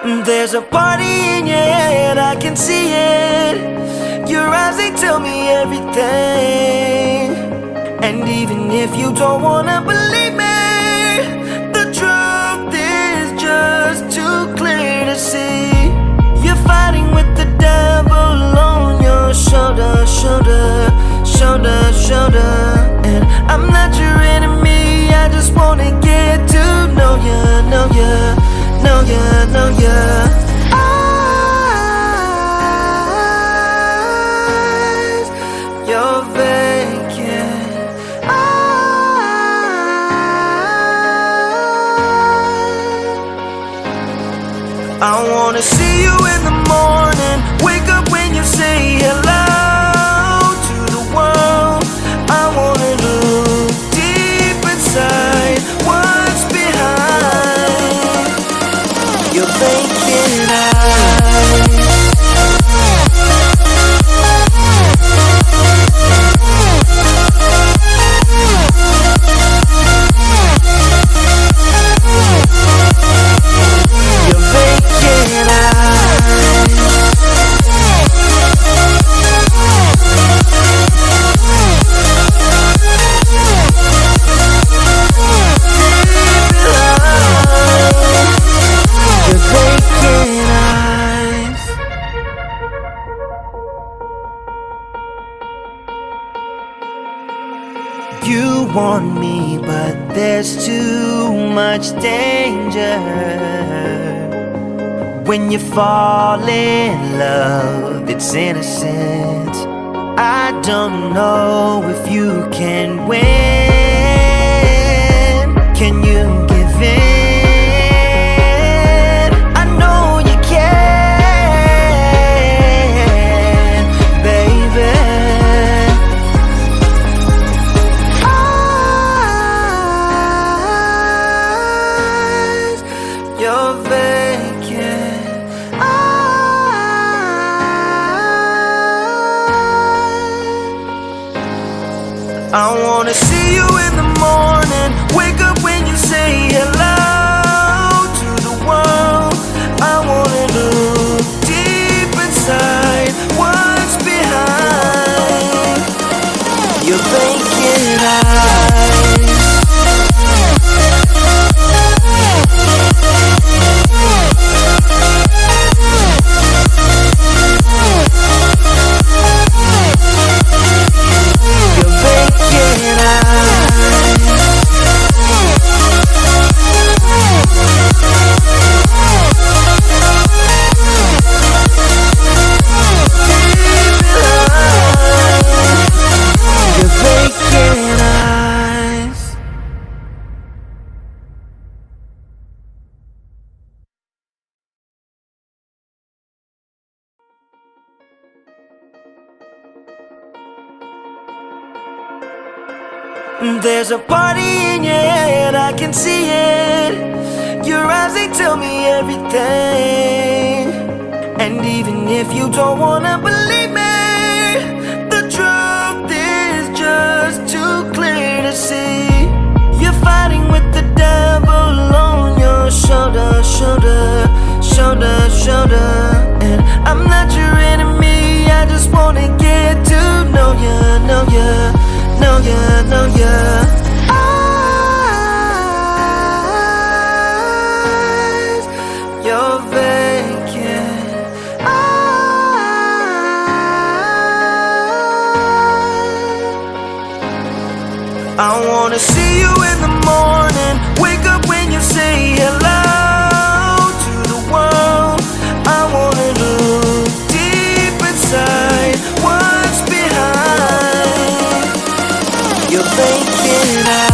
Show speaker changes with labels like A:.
A: There's a party in your head, I can see it. Your eyes, they tell me everything. And even if you don't wanna believe me, the truth is just too clear to see. You're fighting with the devil on your shoulder, shoulder, shoulder, shoulder. And I'm not your enemy, I just wanna get to know ya, know ya, know ya, know ya. Eyes, you're vacant. I wanna see you in the morning, wake up when you say hello to the world. I wanna look deep inside what's behind your vacant eyes. Your vacant eyes. Your vacant eyes. You want me, but there's too much danger. When you fall in love, it's innocent. I don't know if you can win. Can you give in? I know you can, baby. Eyes, you're vacant. I wanna see you in the morning, wake up when you say hello to the world. I wanna look deep inside what's behind your vacant eyes. Your vacant eyes. Your vacant eyes. There's a party in your head, I can see it. Your eyes, they tell me everything. And even if you don't wanna believe me, the truth is just too clear to see. You're fighting with the devil on your shoulder, shoulder, shoulder, shoulder. And I'm not your enemy, I just wanna get to know ya, know ya, know ya, know ya. Eyes, you're vacant. I wanna see you in the morning, wake up when you say hello to the world. I wanna look deep inside what's behind your vacant eyes.